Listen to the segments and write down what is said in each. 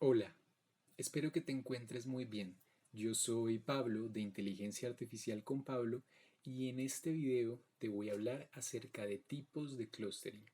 Hola, espero que te encuentres muy bien. Yo soy Pablo de Inteligencia Artificial con Pablo y en este video te voy a hablar acerca de tipos de clustering.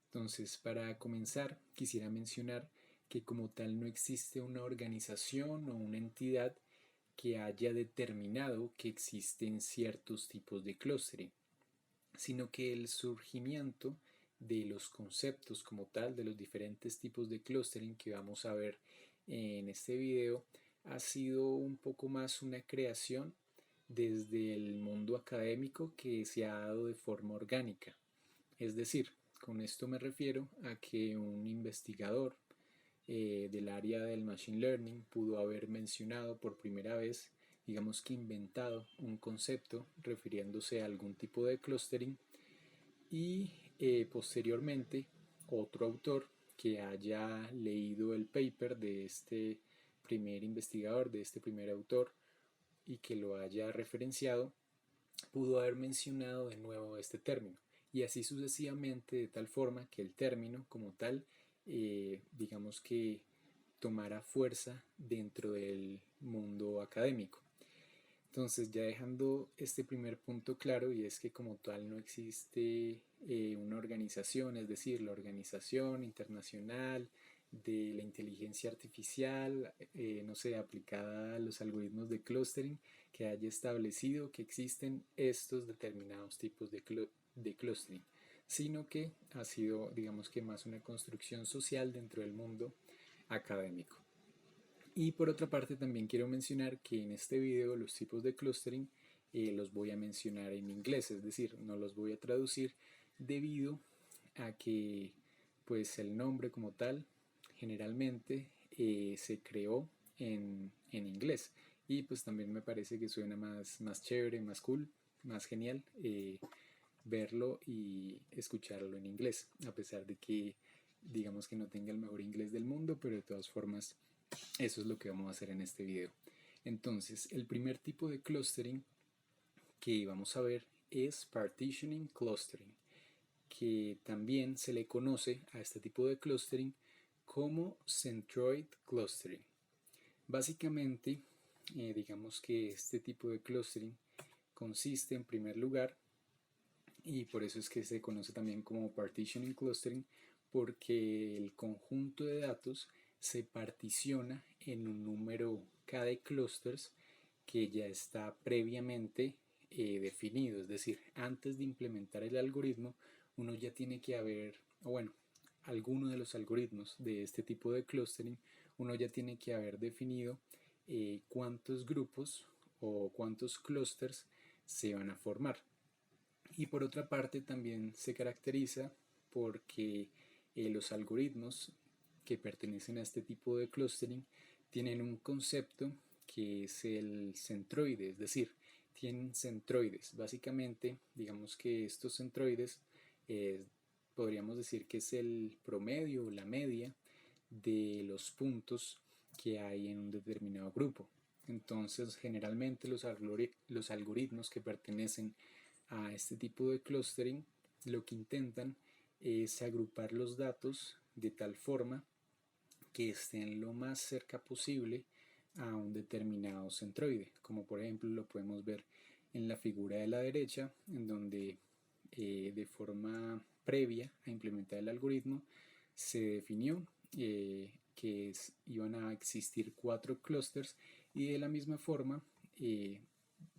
Entonces, para comenzar, quisiera mencionar que como tal no existe una organización o una entidad que haya determinado que existen ciertos tipos de clustering, sino que el surgimiento de los conceptos como tal, de los diferentes tipos de clustering que vamos a ver en este video, ha sido un poco más una creación desde el mundo académico que se ha dado de forma orgánica. Es decir, con esto me refiero a que un investigador del área del Machine Learning pudo haber mencionado por primera vez, digamos que inventado un concepto refiriéndose a algún tipo de clustering y posteriormente otro autor que haya leído el paper de este primer investigador, de este primer autor y que lo haya referenciado, pudo haber mencionado de nuevo este término y así sucesivamente de tal forma que el término como tal, digamos que tomara fuerza dentro del mundo académico. Entonces, ya dejando este primer punto claro, y es que como tal no existe una organización, es decir, la Organización Internacional de la Inteligencia Artificial, no sé, aplicada a los algoritmos de clustering, que haya establecido que existen estos determinados tipos de clustering, sino que ha sido, digamos que más una construcción social dentro del mundo académico. Y por otra parte también quiero mencionar que en este video los tipos de clustering los voy a mencionar en inglés, es decir, no los voy a traducir debido a que pues el nombre como tal generalmente se creó en inglés y pues también me parece que suena más chévere, más cool, más genial verlo y escucharlo en inglés, a pesar de que digamos que no tenga el mejor inglés del mundo, pero de todas formas eso es lo que vamos a hacer en este video. Entonces, el primer tipo de clustering que vamos a ver es partitioning clustering, que también se le conoce a este tipo de clustering como centroid clustering. Básicamente, digamos que este tipo de clustering consiste en primer lugar, y por eso es que se conoce también como partitioning clustering, porque el conjunto de datos se particiona en un número K de clusters que ya está previamente definido, es decir, antes de implementar el algoritmo, uno ya tiene que haber, o bueno, alguno de los algoritmos de este tipo de clustering, uno ya tiene que haber definido cuántos grupos o cuántos clusters se van a formar. Y por otra parte también se caracteriza porque los algoritmos que pertenecen a este tipo de clustering tienen un concepto que es el centroide, es decir, tienen centroides. Básicamente, digamos que estos centroides podríamos decir que es el promedio o la media de los puntos que hay en un determinado grupo. Entonces, generalmente los algoritmos que pertenecen a este tipo de clustering lo que intentan es agrupar los datos de tal forma que estén lo más cerca posible a un determinado centroide, como por ejemplo lo podemos ver en la figura de la derecha, en donde de forma previa a implementar el algoritmo se definió que iban a existir 4 clústeres y de la misma forma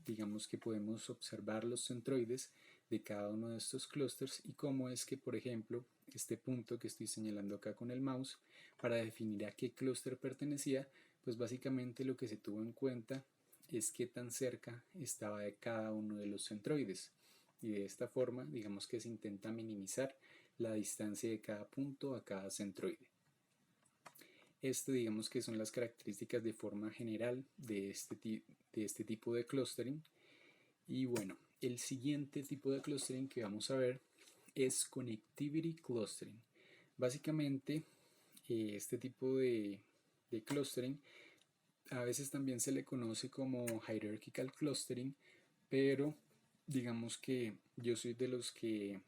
digamos que podemos observar los centroides de cada uno de estos clústeres y cómo es que, por ejemplo, este punto que estoy señalando acá con el mouse, para definir a qué clúster pertenecía, pues básicamente lo que se tuvo en cuenta es qué tan cerca estaba de cada uno de los centroides. Y de esta forma, digamos que se intenta minimizar la distancia de cada punto a cada centroide. Esto digamos que son las características de forma general de este tipo de clustering. Y bueno, el siguiente tipo de clustering que vamos a ver es Connectivity Clustering. Básicamente, este tipo de clustering a veces también se le conoce como Hierarchical Clustering, pero digamos que yo soy de los que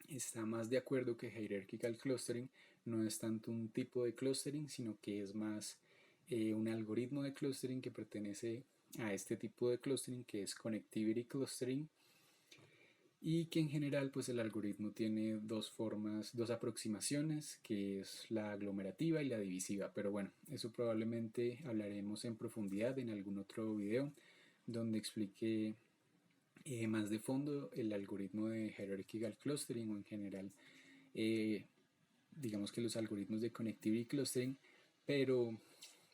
está más de acuerdo que Hierarchical Clustering no es tanto un tipo de clustering, sino que es más un algoritmo de clustering que pertenece a este tipo de clustering que es Connectivity Clustering, y que en general pues el algoritmo tiene dos formas, dos aproximaciones, que es la aglomerativa y la divisiva, pero bueno, eso probablemente hablaremos en profundidad en algún otro video donde explique más de fondo el algoritmo de Hierarchical Clustering o en general eh, digamos que los algoritmos de Connectivity Clustering, pero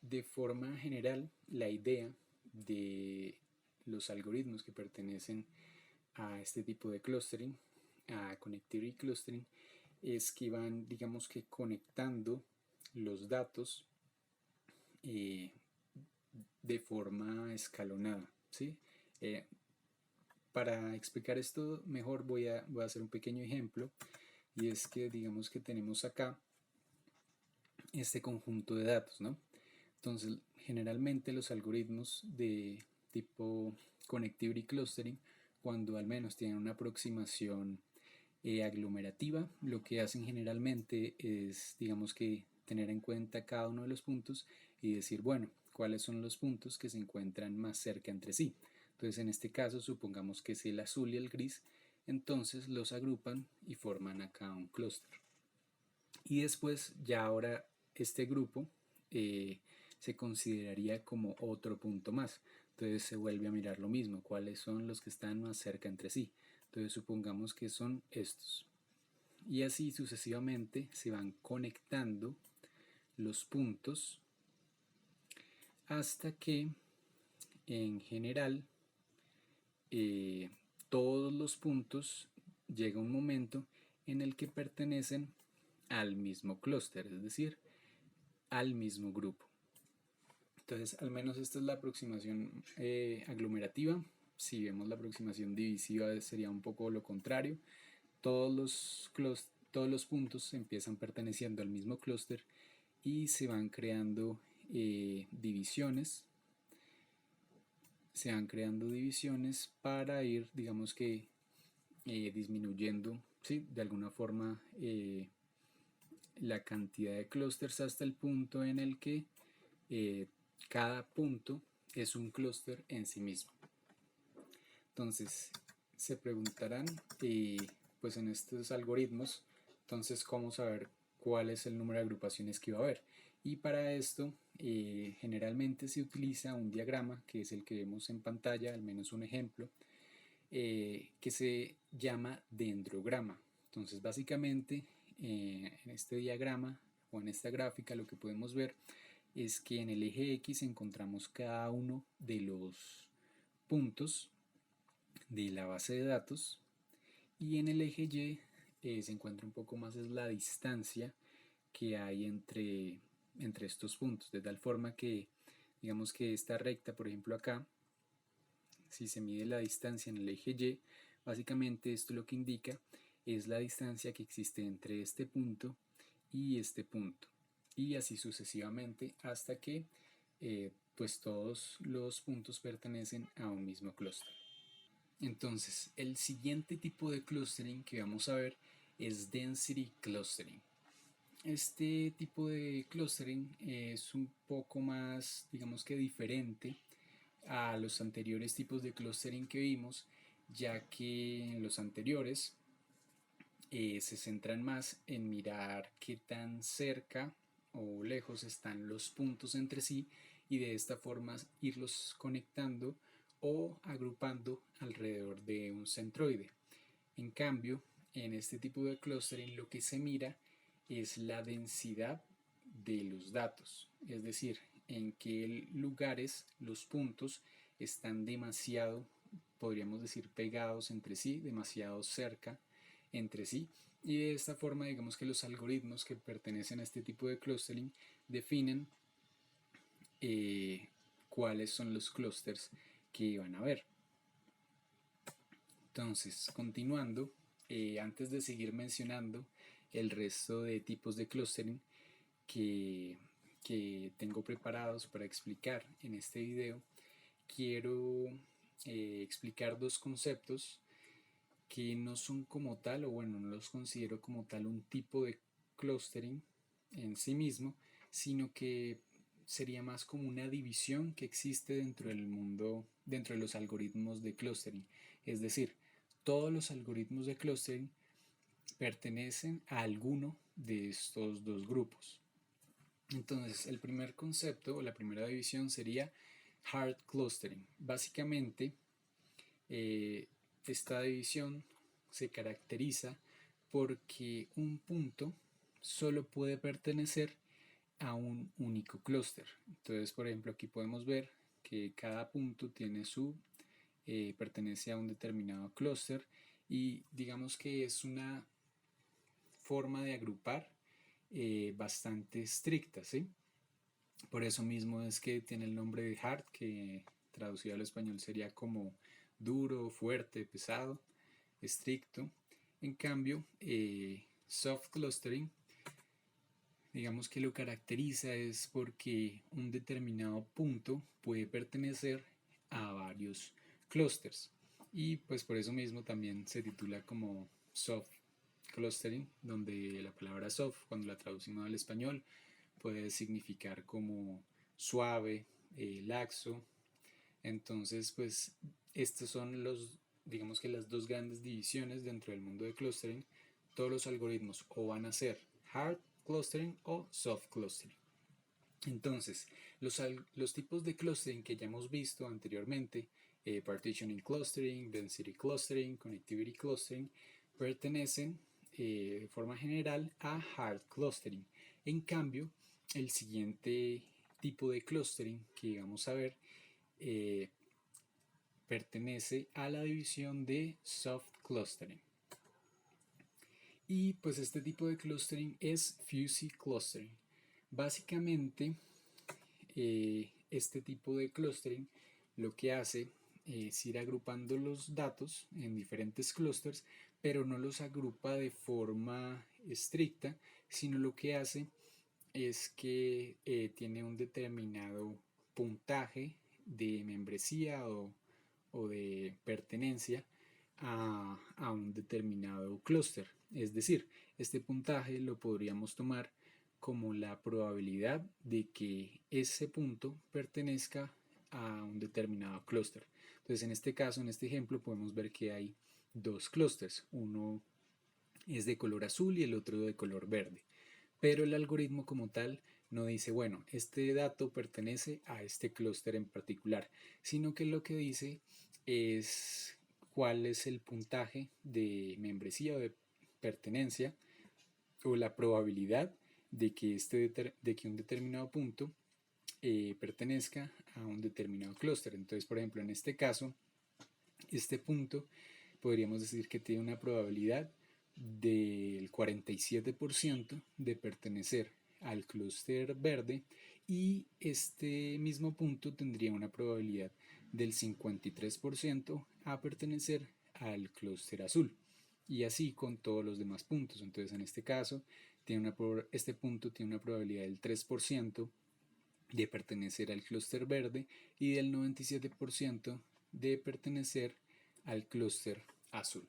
de forma general la idea de los algoritmos que pertenecen a este tipo de clustering, a Connectivity Clustering, es que van, digamos que conectando los datos eh, de forma escalonada, ¿sí? Eh, para explicar esto mejor voy a hacer un pequeño ejemplo, y es que digamos que tenemos acá este conjunto de datos, ¿no? Entonces, generalmente los algoritmos de tipo Connectivity Clustering, cuando al menos tienen una aproximación aglomerativa, lo que hacen generalmente es, digamos que, tener en cuenta cada uno de los puntos y decir, bueno, cuáles son los puntos que se encuentran más cerca entre sí. Entonces, en este caso, supongamos que es el azul y el gris, entonces los agrupan y forman acá un clúster. Y después, ya ahora, este grupo se consideraría como otro punto más. Entonces se vuelve a mirar lo mismo, cuáles son los que están más cerca entre sí. Entonces supongamos que son estos. Y así sucesivamente se van conectando los puntos hasta que en general eh, todos los puntos llega un momento en el que pertenecen al mismo clúster, es decir, al mismo grupo. Entonces, al menos esta es la aproximación aglomerativa. Si vemos la aproximación divisiva sería un poco lo contrario. Todos los puntos empiezan perteneciendo al mismo clúster y se van creando divisiones. Se van creando divisiones para ir, digamos que, disminuyendo, ¿sí? De alguna forma la cantidad de clústeres hasta el punto en el que eh, cada punto es un clúster en sí mismo. Entonces, se preguntarán, pues en estos algoritmos, entonces, ¿cómo saber cuál es el número de agrupaciones que va a haber? Y para esto, generalmente se utiliza un diagrama, que es el que vemos en pantalla, al menos un ejemplo, que se llama dendrograma. Entonces, básicamente, en este diagrama o en esta gráfica lo que podemos ver es que en el eje X encontramos cada uno de los puntos de la base de datos, y en el eje Y se encuentra un poco más es la distancia que hay entre estos puntos, de tal forma que digamos que esta recta, por ejemplo acá, si se mide la distancia en el eje Y, básicamente esto lo que indica es la distancia que existe entre este punto y este punto, y así sucesivamente hasta que pues todos los puntos pertenecen a un mismo clúster. Entonces, el siguiente tipo de clustering que vamos a ver es density clustering. Este tipo de clustering es un poco más, digamos que diferente a los anteriores tipos de clustering que vimos, ya que en los anteriores se centran más en mirar qué tan cerca o lejos están los puntos entre sí y de esta forma irlos conectando o agrupando alrededor de un centroide. En cambio, en este tipo de clustering lo que se mira es la densidad de los datos, es decir, en qué lugares los puntos están demasiado, podríamos decir, pegados entre sí, demasiado cerca entre sí, y de esta forma digamos que los algoritmos que pertenecen a este tipo de clustering definen cuáles son los clústeres que van a haber. Entonces, continuando, antes de seguir mencionando el resto de tipos de clustering que, que tengo preparados para explicar en este video, quiero explicar dos conceptos que no son como tal, o bueno, no los considero como tal un tipo de clustering, en sí mismo, sino que sería más como una división que existe dentro del mundo, dentro de los algoritmos de clustering. Es decir, todos los algoritmos de clustering pertenecen a alguno de estos dos grupos. Entonces, el primer concepto o la primera división sería hard clustering. Básicamente, esta división se caracteriza porque un punto solo puede pertenecer a un único clúster. Entonces, por ejemplo, aquí podemos ver que cada punto tiene pertenece a un determinado clúster y digamos que es una forma de agrupar bastante estricta, ¿sí? Por eso mismo es que tiene el nombre de hard, que traducido al español sería como duro, fuerte, pesado, estricto. En cambio, soft clustering, digamos que lo caracteriza es porque un determinado punto puede pertenecer a varios clusters. Y pues por eso mismo también se titula como soft clustering, donde la palabra soft, cuando la traducimos al español, puede significar como suave, laxo. Entonces, pues estos son digamos que las dos grandes divisiones dentro del mundo de clustering. Todos los algoritmos o van a ser hard clustering o soft clustering. Entonces, los tipos de clustering que ya hemos visto anteriormente, partitioning clustering, density clustering, connectivity clustering, pertenecen de forma general a hard clustering. En cambio, el siguiente tipo de clustering que vamos a ver pertenece a la división de soft clustering. Y pues este tipo de clustering es fuzzy clustering. Básicamente, este tipo de clustering lo que hace es ir agrupando los datos en diferentes clusters, pero no los agrupa de forma estricta, sino lo que hace es que tiene un determinado puntaje de membresía o de pertenencia a un determinado clúster. Es decir, este puntaje lo podríamos tomar como la probabilidad de que ese punto pertenezca a un determinado clúster. Entonces, en este caso, en este ejemplo, podemos ver que hay dos clústeres. Uno es de color azul y el otro de color verde. Pero el algoritmo como tal no dice, bueno, este dato pertenece a este clúster en particular, sino que lo que dice es cuál es el puntaje de membresía o de pertenencia o la probabilidad de que, de que un determinado punto pertenezca a un determinado clúster. Entonces, por ejemplo, en este caso, este punto podríamos decir que tiene una probabilidad del 47% de pertenecer al clúster verde y este mismo punto tendría una probabilidad del 53% a pertenecer al clúster azul y así con todos los demás puntos. Entonces en este caso este punto tiene una probabilidad del 3% de pertenecer al clúster verde y del 97% de pertenecer al clúster azul.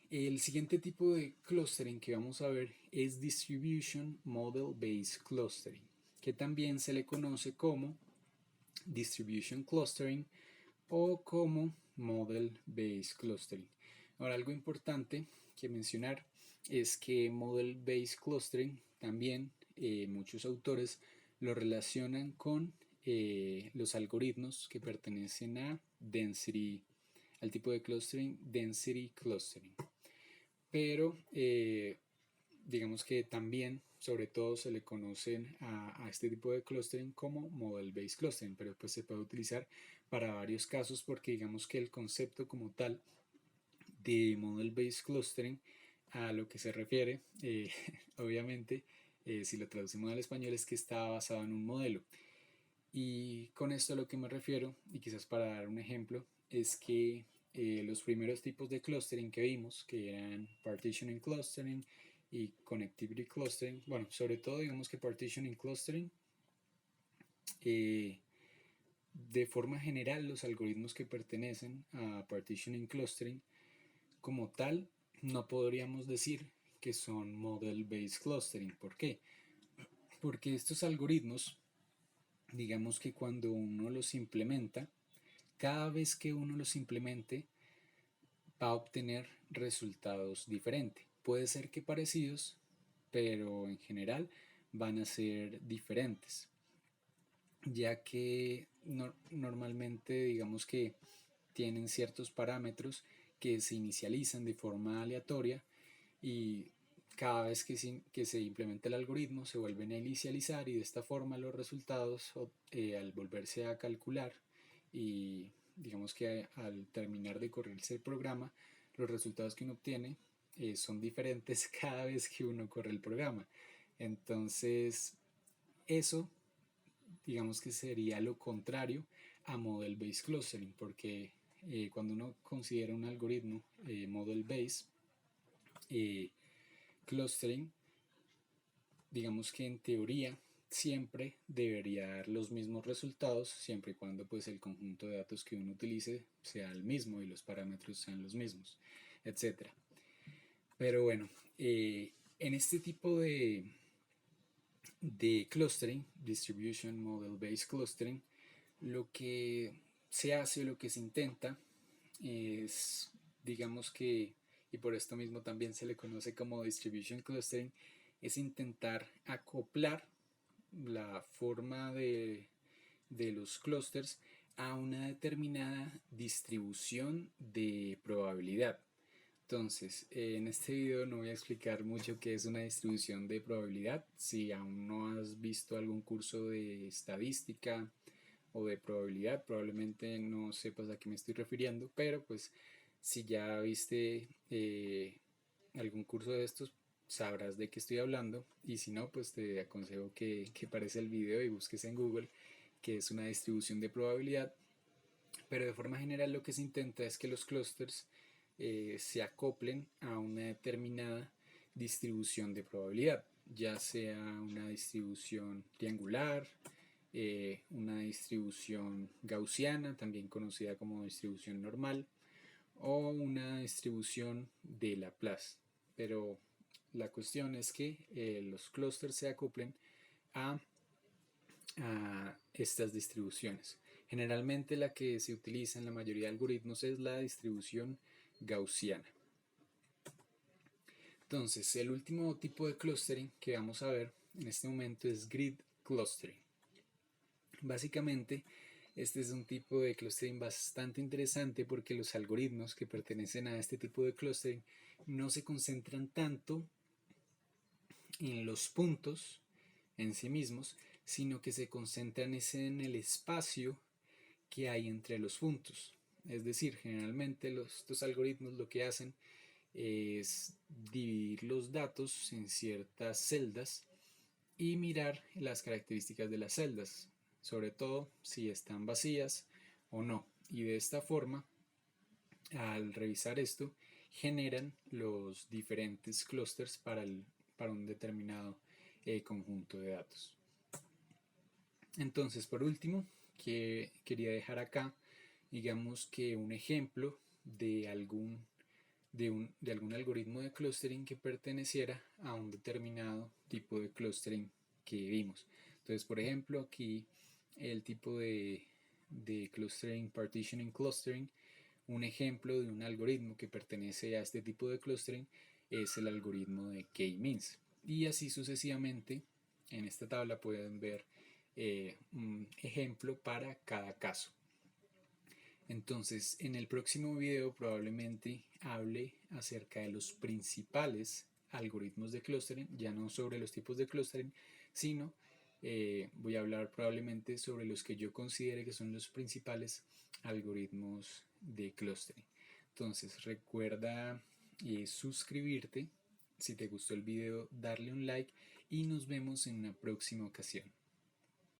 El siguiente tipo de clustering que vamos a ver es Distribution Model Based Clustering, que también se le conoce como Distribution Clustering o como Model Based Clustering. Ahora, algo importante que mencionar es que Model Based Clustering también muchos autores lo relacionan con los algoritmos que pertenecen a al tipo de clustering Density Clustering. Pero digamos que también, sobre todo, se le conocen a este tipo de clustering como Model-Based Clustering, pero pues se puede utilizar para varios casos porque digamos que el concepto como tal de Model-Based Clustering a lo que se refiere, obviamente, si lo traducimos al español es que está basado en un modelo. Y con esto a lo que me refiero, y quizás para dar un ejemplo, es que los primeros tipos de clustering que vimos, que eran partitioning clustering y connectivity clustering, bueno, sobre todo digamos que partitioning clustering, de forma general los algoritmos que pertenecen a partitioning clustering como tal, no podríamos decir que son Model Based Clustering. ¿Por qué? Porque estos algoritmos, digamos que cuando uno los implementa, cada vez que uno los implemente, va a obtener resultados diferentes. Puede ser que parecidos, pero en general van a ser diferentes, ya que normalmente digamos que tienen ciertos parámetros que se inicializan de forma aleatoria y cada vez que se implementa el algoritmo se vuelven a inicializar y de esta forma los resultados al volverse a calcular y digamos que al terminar de correrse el programa, los resultados que uno obtiene son diferentes cada vez que uno corre el programa. Entonces, eso digamos que sería lo contrario a Model Based Clustering, porque cuando uno considera un algoritmo Model Based Clustering, digamos que en teoría siempre debería dar los mismos resultados, siempre y cuando pues el conjunto de datos que uno utilice sea el mismo y los parámetros sean los mismos, etcétera. Pero bueno, en este tipo de clustering, Distribution Model Based Clustering, lo que se hace o lo que se intenta es, digamos que, y por esto mismo también se le conoce como Distribution Clustering, es intentar acoplar la forma de los clusters a una determinada distribución de probabilidad. Entonces, en este video no voy a explicar mucho qué es una distribución de probabilidad. Si aún no has visto algún curso de estadística o de probabilidad, probablemente no sepas a qué me estoy refiriendo, pero pues si ya viste algún curso de estos, sabrás de qué estoy hablando, y si no, pues te aconsejo que pares el video y busques en Google qué es una distribución de probabilidad. Pero de forma general lo que se intenta es que los clusters se acoplen a una determinada distribución de probabilidad, ya sea una distribución triangular, una distribución gaussiana, también conocida como distribución normal, o una distribución de Laplace. Pero la cuestión es que los clústeres se acoplen a estas distribuciones. Generalmente la que se utiliza en la mayoría de algoritmos es la distribución gaussiana. Entonces, el último tipo de clustering que vamos a ver en este momento es grid clustering. Básicamente, este es un tipo de clustering bastante interesante porque los algoritmos que pertenecen a este tipo de clustering no se concentran tanto en los puntos en sí mismos, sino que se concentran en el espacio que hay entre los puntos. Es decir, generalmente estos algoritmos lo que hacen es dividir los datos en ciertas celdas y mirar las características de las celdas, sobre todo si están vacías o no. Y de esta forma, al revisar esto, generan los diferentes clústeres para un determinado conjunto de datos. Entonces, por último, quería dejar acá, digamos que un ejemplo de algún algoritmo de clustering que perteneciera a un determinado tipo de clustering que vimos. Entonces, por ejemplo, aquí el tipo de clustering, partitioning clustering, un ejemplo de un algoritmo que pertenece a este tipo de clustering es el algoritmo de K-means. Y así sucesivamente, en esta tabla pueden ver un ejemplo para cada caso. Entonces, en el próximo video probablemente hable acerca de los principales algoritmos de clustering, ya no sobre los tipos de clustering, sino voy a hablar probablemente sobre los que yo considere que son los principales algoritmos de clustering. Entonces, recuerda suscribirte, si te gustó el video, darle un like y nos vemos en una próxima ocasión.